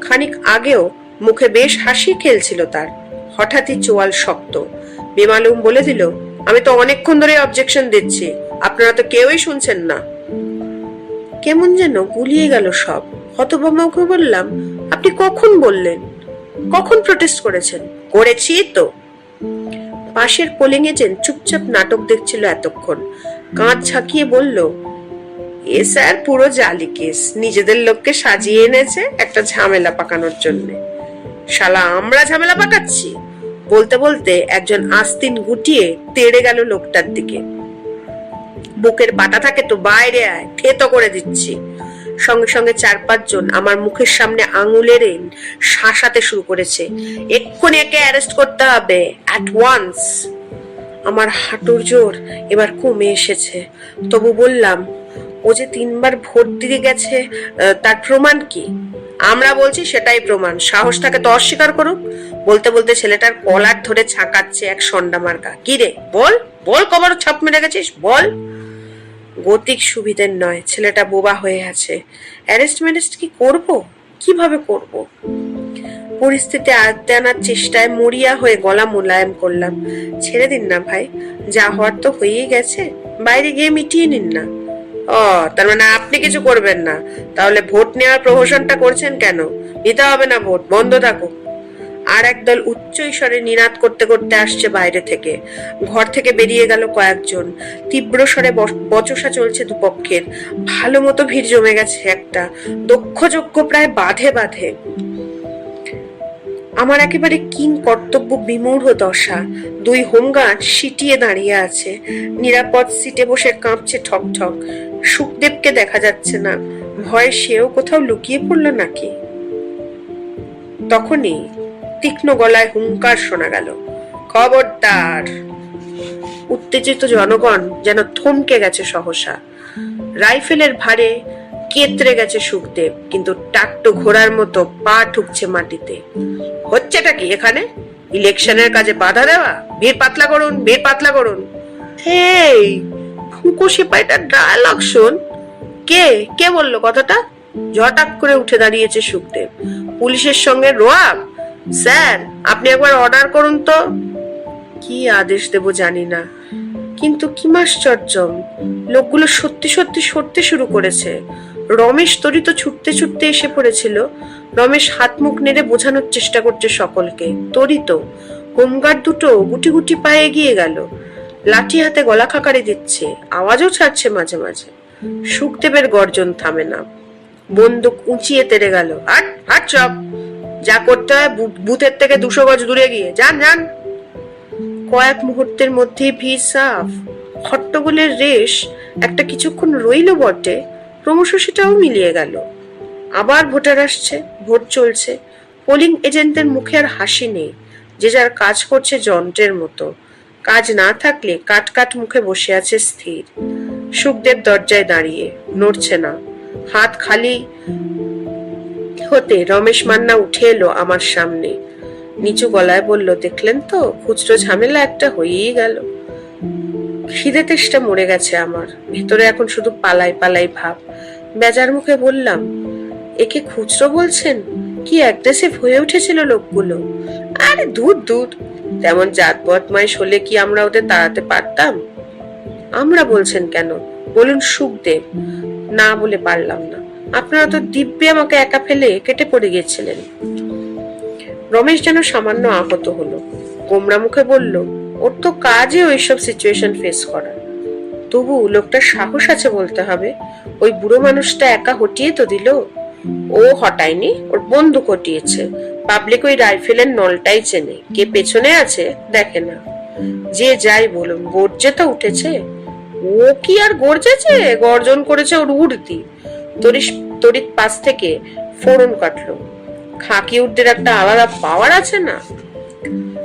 খানিক আগেও মুখে বেশ হাসি খেলছিল তার, হঠাৎই চোয়াল শক্ত। বেমালুম বলে দিল, আমি তো অনেকক্ষণ ধরে অবজেকশন দিচ্ছি, আপনারা তো কেউই শুনছেন না। কেমন যেন গুলিয়ে গেল সব। হতভম্ব বললাম, আপনি কখন বললেন? কখন প্রোটেস্ট করেছেন? করেছি তো। পাশের পোলিং এজেন্ট চুপচাপ নাটক দেখছিল এতক্ষণ। কাঁধ ঝাঁকিয়ে বলল, এ স্যার পুরো জালি কেস, নিজেদের লোককে সাজিয়ে এনেছে একটা ঝামেলা পাকানোর জন্য। শালা আমরা ঝামেলা পাকাচ্ছি? বলতে বলতে একজন আস্তিন গুটিয়ে তেড়ে গেল লোকটার দিকে। বুকের পাটা থাকে তো বাইরে আয়, থেতো করে দিচ্ছি। সঙ্গে সঙ্গে 4-5 জন আমার মুখের সামনে আঙুলের শাসাতে শুরু করেছে, এক্ষুনি একে অ্যারেস্ট করতে হবে, অ্যাট ওয়ান্স। আমার হাঁটুর জোর এবার কমে এসেছে, তবু বললাম, ও যে 3 বার ভোট দিয়ে গেছে, তার প্রমাণ কি? আমরা বলছি সেটাই প্রমাণ, সাহসটাকে তো অস্বীকার করুক। বলতে বলতে ছেলেটার কলার ধরে ছাকাচ্ছে এক সন্ডা মার্কা। কি রে, বল বল, কবার ছাপ মেরে গেছিস, বল। গতিক সুবিধের নয়, ছেলেটা বোবা হয়ে আছে। অ্যারেস্ট কি করব, কিভাবে করব? পরিস্থিতি আয়ত্তে আনার চেষ্টায় মরিয়া হয়ে গলা মোলায়েম করলাম, ছেড়ে দিন না ভাই, যা হওয়ার তো হয়েই গেছে, বাইরে গিয়ে মিটিয়ে নিন না। ও, তার মানে আপনি কিছু করবেন না? তাহলে ভোট নেওয়ার প্রহসনটা করছেন কেন? নিতে হবে না ভোট, বন্ধ থাকুক। আর একদল উচ্চ স্বরে নিনাদ করতে করতে আসছে বাইরে থেকে। ঘর থেকে বেরিয়ে গেল কয়েকজন। তীব্র স্বরে বচসা চলছে দুপক্ষের। ভালো মতো ভিড় জমে গেছে একটা, দক্ষযজ্ঞ প্রায় বাঁধে বাঁধে। আমার একেবারে কিং কর্তব্য বিমূঢ় দশা। 2 হোমগার্ড সিটিয়ে দাঁড়িয়ে আছে, নিরাপদ সিটে বসে কাঁপছে ঠক ঠক। সুখদেবকে দেখা যাচ্ছে না, ভয়ে সেও কোথাও লুকিয়ে পড়ল নাকি। তখনই তীক্ষ্ণ গলায় হুঙ্কার শোনা গেল, খবরদার! উত্তেজিত জনগণ যেন থমকে গেছে সহসা। রাইফেলের ভারে কেতরে গেছে সুখদেব, কিন্তু টাট্টু ঘোড়ার মতো পা ঠুকছে মাটিতে। হচ্ছেটা কি এখানে? ইলেকশনের কাজে বাধা দেওয়া? ভিড় পাতলা করুন, ভিড় পাতলা করুন। এই ফুঁকো সিপাইটার ডায়ালগ শোন। কে কে বললো কথাটা? ঝটাক করে উঠে দাঁড়িয়েছে সুখদেব। পুলিশের সঙ্গে রোয়াব? স্যার, আপনি একবার অর্ডার করুন তো। কি আদেশ দেব জানি না, কিন্তু কি আশ্চর্য, লোকগুলো সত্যি সত্যি সরতে শুরু করেছে। রমেশ তরি তো ছুটতে ছুটতে এসে পড়েছিল, রমেশ হাত মুখ নেড়ে বোঝানোর চেষ্টা করছে সকলকে। তোরই তো। হোমগার্ড দুটো গুটি গুটি পায়ে এগিয়ে গেল, লাঠি হাতে গলা খাকারি দিচ্ছে, আওয়াজও ছাড়ছে মাঝে মাঝে। সুখদেবের গর্জন থামে না, বন্দুক উঁচিয়ে তেড়ে গেল। হাট হাট সব, যা করতে হয় বুথের থেকে 200 গজ দূরে গিয়ে যান যান। কয়েক মুহূর্তের মধ্যেই ভিড় সাফ। হট্টগোলের রেশ একটা কিছুক্ষণ রইল বটে, ক্রমশ সেটাও মিলিয়ে গেল। আবার ভোটার আসছে, ভোট চলছে। পোলিং এজেন্টদের মুখে আর হাসি নেই, যে যার কাজ করছে যন্ত্রের মতো। কাজ না থাকলে কাট কাট মুখে বসে আছে স্থির। সুখদেব দরজায় দাঁড়িয়ে, নড়ছে না। হাত খালি হতে রমেশ মান্না উঠে এলো আমার সামনে, নিচু গলায় বলল, দেখলেন তো, খুচরো ঝামেলা একটা হয়েই গেল। খিদে তেষ্টা মরে গেছে আমার, ভেতরে এখন শুধু পালাই পালাই ভাব। বেজার মুখে বললাম, একে খুচরো বলছেন? কি অ্যাগ্রেসিভ হয়ে উঠেছিল লোকগুলো। আরে দূর দূর, তেমন জাত বদমাইশ হলে কি আমরা ওদের তাড়াতে পারতাম? আমরা বলছেন কেন, বলুন সুখদেব। না বলে পারলাম না। আপনারা তো দিব্যে আমাকে একা ফেলে কেটে পড়ে গিয়েছিলেন। রমেশ যেন সামান্য আহত হলো, গোমরা মুখে বলল, ওর তো কাজে ওইসব সিচুয়েশন ফেস করা। তবু লোকটার সাহস আছে বলতে হবে। ওই বুড়ো মানুষটা একা হটিয়ে তো দিল। ও হটায়নি, ওর বন্দুক হটিয়েছে। পাবলিক ওই রাইফেলের নলটাই চেনে, কে পেছনে আছে দেখে না। যে যাই বলুন, গর্জে তো উঠেছে। ও কি আর গর্জেছে, গর্জন করেছে ওর উর্দি। তড়িৎ পাশ থেকে ফোড়ন কাটলো। খাকি উর্দের একটা আলাদা পাওয়ার আছে না।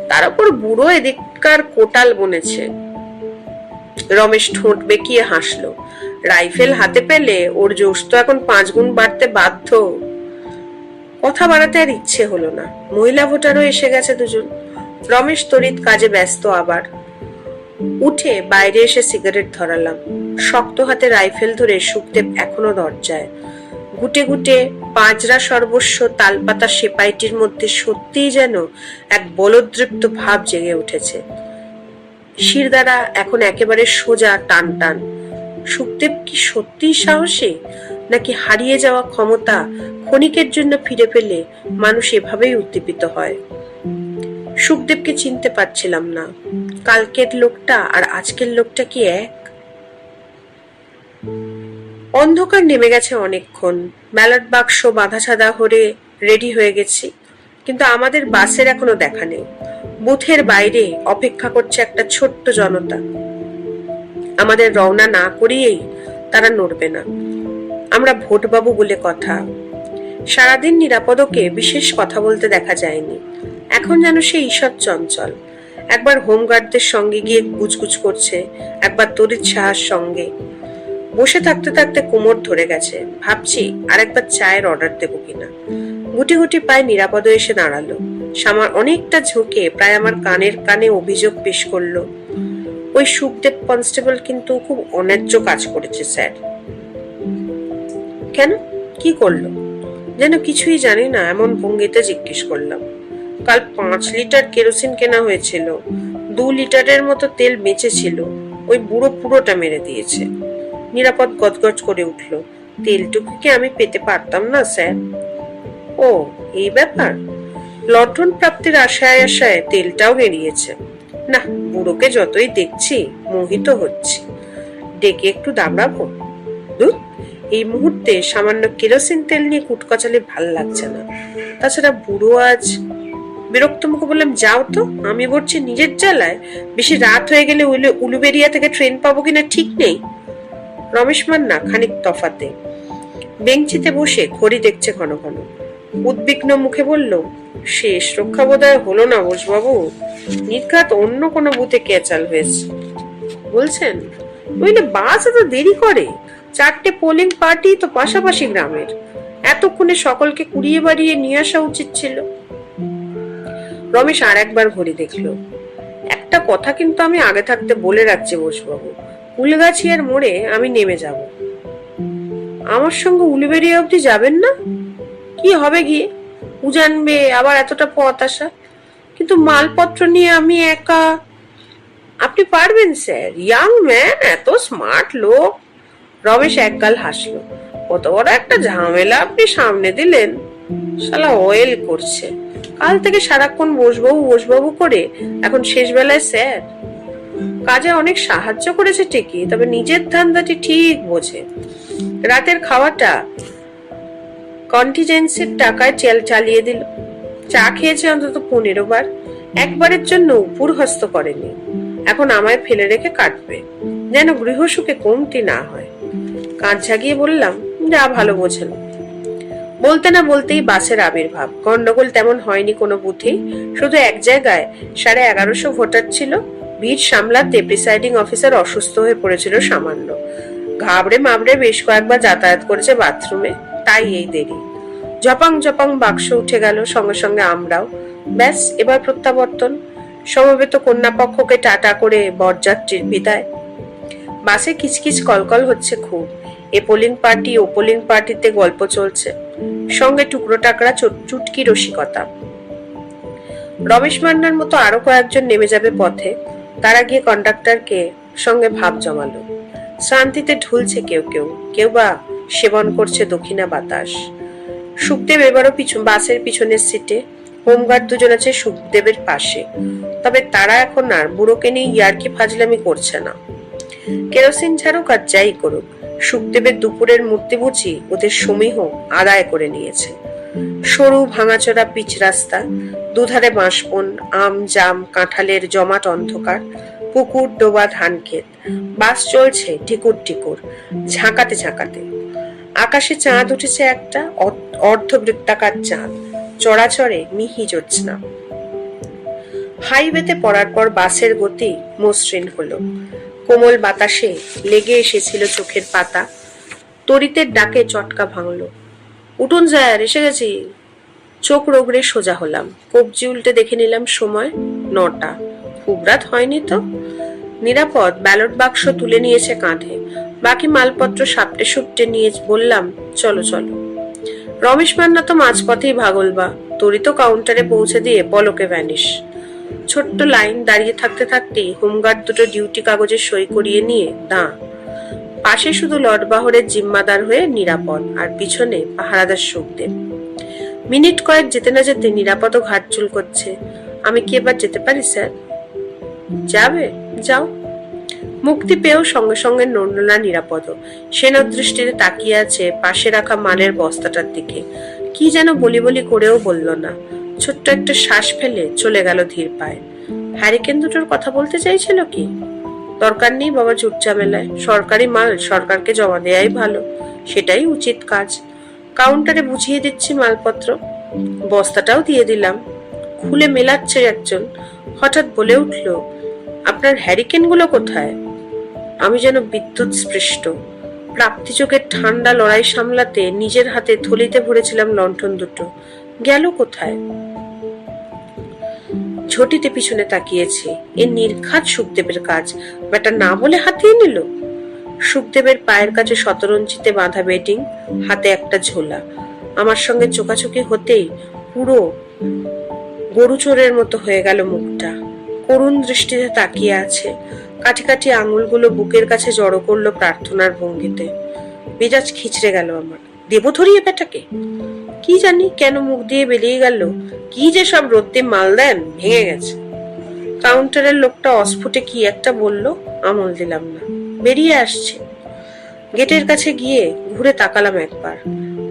তার উপর বুড়ো এদিককার কোটাল বনেছে। রমেশ ঠোঁট বেঁকিয়ে হাসলো। রাইফেল হাতে পেলে ওর জোশ তো এখন 5 গুণ বাড়তে বাধ্য। কথা বাড়াতে আর ইচ্ছে হলো না। মহিলা ভোটারও এসে গেছে 2 জন। রমেশ তড়িৎ কাজে ব্যস্ত আবার। উঠে বাইরে এসে সিগারেট ধরালাম। শক্ত হাতে রাইফেল ধরে সুখদেব এখনো দরজায়। গুটে গুটে পাঁজরা সর্বস্ব তালপাতা সেপাইটির মধ্যে সত্যিই যেন এক বলদৃপ্ত ভাব জেগে উঠেছে। শিরদাঁড়া এখন একেবারে সোজা, টান টান। সুখদেব কি সত্যিই সাহসী, নাকি হারিয়ে যাওয়া ক্ষমতা ক্ষণিকের জন্য ফিরে পেলে মানুষ এভাবেই উদ্দীপিত হয়? সুখদেবকে চিনতে পারছিলাম না। কালকের লোকটা আর আজকের লোকটা কি এক? অন্ধকার নেমে গেছে অনেকক্ষণ। ব্যালট বাক্স বাঁধা ছাদা হয়ে রেডি হয়ে গেছি, কিন্তু আমাদের বাসের এখনো দেখা নেই। বুথের বাইরে অপেক্ষা করছে একটা ছোট্ট জনতা। আমাদের রওনা না করিয়েই তারা নড়বে না। আমরা ভোটবাবু বলে কথা। সারাদিন নিরাপদকে বিশেষ কথা বলতে দেখা যায়নি। এখন যেন সে ঈষৎ চঞ্চল। একবার হোমগার্ডদের সঙ্গে গিয়ে গুজগুজ করছে, একবার তড়িৎ সাহার সঙ্গে। বসে থাকতে থাকতে কোমর ধরে গেছে। ভাবছি আরেকবার চায়ের অর্ডার দেবো কিনা। গুটি গুটি পায়ে নিরাপদ এসে দাঁড়ালো। সামার অনেকটা ঝুঁকে প্রায় আমার কানের কানে অভিযোগ পেশ করলো, ওই সুখদেব কনস্টেবল কিন্তু খুব অন্যায্য কাজ করেছে স্যার। কেন, কি করলো? যেন কিছুই জানি না এমন ভঙ্গিতে জিজ্ঞেস করলাম। কাল 5 লিটার কেরোসিন কেনা হয়েছিল, 2 লিটারের মতো তেল বেঁচেছিল। ওই বুড়ো পুরোটা মেরে দিয়েছে। নিরাপদ গজগজ করে উঠল, তেলটুকু কি আমি পেতে পারতাম না স্যার? ও এই ব্যাপার। লন্ঠন প্রাপ্তির আশায় আশায় তেলটাও বেরিয়েছে। না, বুড়োকে যতই দেখছি মোহিত হচ্ছি। ডেকে একটু দাবড়াবো? এই মুহূর্তে সামান্য কেরোসিন তেল নিয়ে কুটকচালে ভাল লাগছে না। তাছাড়া বুড়ো আজ। বিরক্ত মুখে বললাম, যাও তো, আমি বলছি নিজের জ্বালায়। বেশি রাত হয়ে গেলে উলুবেরিয়া থেকে ট্রেন পাবো কিনা ঠিক নেই। রমেশ মান্না খানিক তফাতে বেঞ্চিতে বসে ঘড়ি দেখছে ঘন ঘন। উদ্বিগ্ন মুখে বলল, শেষ রক্ষা বোধহয় হলো না বোসবাবু। নির্ঘাত অন্য কোনো বুথে ক্যাচাল হয়েছে বলছেন। বুঝলে বাস এত দেরি করে? 4টে পোলিং পার্টি তো পাশাপাশি গ্রামের। এতক্ষণে সকলকে কুড়িয়ে বাড়িয়ে নিয়ে আসা উচিত ছিল। রমেশ আর একবার ঘড়ি দেখলো। একটা কথা কিন্তু আমি আগে থাকতে বলে রাখছি বোসবাবু, উলগাছিয়ার মোড়ে আমি নেমে যাব। আমার সঙ্গে উলুবেরিয়া অব্দি যাবেন না? কি হবে গিয়ে, জানবে আবার এতটা পথ আসা। কিন্তু মালপত্র নিয়ে আমি একা। আপনি পারবেন স্যার, ইয়াং ম্যান, এত স্মার্ট লোক। রমেশ একগাল হাসলো। কত বড় একটা ঝামেলা আপনি সামনে দিলেন। শালা অয়েল করছে, কাল থেকে সারাক্ষণ বসবাবু বসবাবু করে এখন শেষ বেলায় স্যার। কাজে অনেক সাহায্য করেছে ঠিকই, তবে নিজের ধান্দাটি ঠিক বোঝে। রাতের খাওয়াটা কন্টিজেন্সির টাকায় চালিয়ে দিল। চা খেয়েছে অন্তত 15 বার, একবারের জন্য উপর হস্ত করেনি। এখন আমায় ফেলে রেখে কাটবে, যেন গৃহসুখে কমতি না হয়। কাঁধ ঝাঁকিয়ে বললাম, যা ভালো বোঝেন। বলতে না বলতেই বাসের আবির্ভাব। গন্ডগোল তেমন হয়নি কোনো বুথেই, শুধু এক জায়গায় 1150 ভোটার ছিল। ভিড় সামলাতে প্রিসাইডিং অফিসার অসুস্থ হয়ে পড়েছিল সামান্য। ঘাবড়ে মাবড়ে বেশ কয়েকবার যাতায়াত করেছে বাথরুমে, তাই এই দেরি। জপাং জপাং বাক্স উঠে গেল, সঙ্গে সঙ্গে আমরাও। ব্যাস, এবার প্রত্যাবর্তন। সমবেত কন্যাপক্ষকে টাটা করে বরযাত্রীর বিদায়। বাসে কিচকিচ কলকল হচ্ছে খুব। এ পোলিং পার্টি ও পোলিং পার্টিতে গল্প চলছে, সঙ্গে টুকরো টাকরা চুটকি রসিকতা। রমেশ মান্নার মতো আরো কয়েকজন নেমে যাবে পথে, তারা গিয়ে কন্ডাক্টরকে সঙ্গে ভাব জমালো। শান্তিতে ঢুলছে কেউ কেউ, কেউ বা সেবন করছে দক্ষিণা বাতাস। সুখদেব এবারও বাসের পিছনের সিটে, হোমগার্ড দুজন আছে সুখদেবের পাশে। তবে তারা এখন আর বুড়োকে নিয়ে ইয়ার্কি ফাজলামি করছে না। কেরোসিন ঝাড়ুক আর যাই করুক, সুখদেবের দুপুরের মূর্তি বুঝি ওদের সমীহ আদায় করে নিয়েছে। সরু ভাঙাচোরা পিচ রাস্তা, দুধারে বাঁশবন, আম জাম কাঁঠালের জমাট অন্ধকার, পুকুর ডোবা ধান ক্ষেত। বাস চলছে টিকুর টিকুর, ঝাঁকাতে ঝাঁকাতে। আকাশে চাঁদ উঠেছে, একটা অর্ধবৃত্তাকার চাঁদ, চড়াচড়ে মিহি জ্যোৎস্না। হাইওয়েতে পড়ার পর বাসের গতি মসৃণ হলো। কোমল বাতাসে লেগে এসেছিল চোখের পাতা। তড়িতের ডাকে চটকা ভাঙলো। উঠুন স্যার, এসে গেছি। চোখ রোগড়ে সোজা হলাম, কবজি উল্টে দেখে নিলাম সময় 9টা। খুব রাত হয়নি তো। নিরাপদ ব্যালট বাক্স তুলে নিয়েছে কাঁধে, বাকি মালপত্র সাপটে সুপটে নিয়ে বললাম, চলো চলো। রমেশ মান্না তো মাঝপথেই ভাগলবা, তড়িত কাউন্টারে পৌঁছে দিয়ে পলকে ভ্যানিশ। ছোট্ট লাইন দাঁড়িয়ে থাকতে থাকতেই হোমগার্ড দুটো ডিউটি কাগজে সই করিয়ে নিয়ে দাঁ। পাশে শুধু লটবাহরের জিম্মাদার হয়ে নিরাপদ, আর পিছনে পাহারাদার সুখদেব। মিনিট কয়েক যেতে না যেতে নিরাপদও ঘাট চুল করছে। আমি কি এবার যেতে পারি স্যার? যাবে, যাও। মুক্তি পেয়েও সঙ্গে সঙ্গে নড়ল না নিরাপদ। সেনদৃষ্টিতে তাকিয়ে আছে পাশে রাখা মালের বস্তাটার দিকে। কি যেন বলি বলি করেও বলল না। ছোট্ট একটা শ্বাস ফেলে চলে গেল ধীর পায়ে। হ্যারিকেন দুটোর কথা বলতে চাইছিল কি? দরকার নেই বাবা ঝুটঝামেলায়, সরকারি মাল সরকারকে জমা দেয়াই ভালো, সেটাই উচিত কাজ। কাউন্টারে বুঝিয়ে দিচ্ছি মালপত্র, বস্তাটাও দিয়ে দিলাম। খুলে মেলাচ্ছে একজন, হঠাৎ বলে উঠল, আপনার হ্যারিকেন গুলো কোথায়? আমি যেন বিদ্যুৎ স্পৃষ্ট। প্রাপ্তি চোখের ঠান্ডা লড়াই সামলাতে নিজের হাতে থলিতে ভরেছিলাম লণ্ঠন দুটো, গেল কোথায়? ঝটিতে পিছনে তাকিয়েছি। এ নির্ঘাত সুখদেবের কাজ, বেটা না বলে হাতিয়ে নিল। সুখদেবের পায়ের কাছে শতরঞ্জিতে বাঁধা বেডিং, হাতে একটা ঝোলা। আমার সঙ্গে চোখাচোখি হতেই পুরো গরু চোরের মতো হয়ে গেল মুখটা। করুণ দৃষ্টিতে তাকিয়ে আছে, কাঠি কাঠি আঙুলগুলো বুকের কাছে জড়ো করলো প্রার্থনার ভঙ্গিতে। মেজাজ খিচড়ে গেল আমার। দেব ধরিয়ে বেটাকে? কি জানি কেন মুখ দিয়ে বেরিয়ে গেল, কি যে সব রদ্দে মাল দেন, ভেঙে গেছে। কাউন্টারের লোকটা অস্ফুটে কি একটা বলল, আমল দিলাম না, বেরিয়ে আসছে। গেটের কাছে গিয়ে ঘুরে তাকালাম একবার।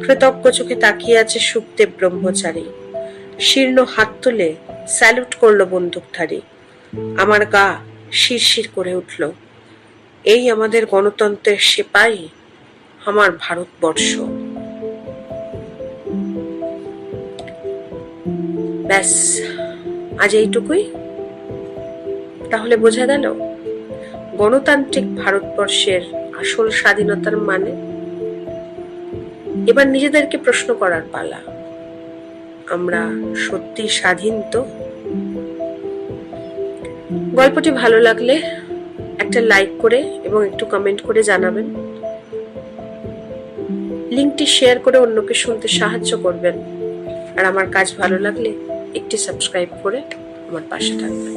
কৃতজ্ঞ চোখে তাকিয়ে আছে সুখদেব ব্রহ্মচারী। শীর্ণ হাত তুলে স্যালুট করলো বন্দুকধারী। আমার গা শিরশির করে উঠল। এই আমাদের গণতন্ত্রের সেপাই, আমার ভারতবর্ষ। ব্যাস, আজ এইটুকুই। তাহলে বোঝা গেল গণতান্ত্রিক ভারতবর্ষের আসল স্বাধীনতার মানে। এবার নিজেদেরকে প্রশ্ন করার পালা, আমরা সত্যি স্বাধীন তো? গল্পটি ভালো লাগলে একটা লাইক করে এবং একটু কমেন্ট করে জানাবেন। লিঙ্কটি শেয়ার করে অন্যকে শুনতে সাহায্য করবেন। আর আমার কাজ ভালো লাগলে একটি সাবস্ক্রাইব করে আমার পাশে থাকবেন।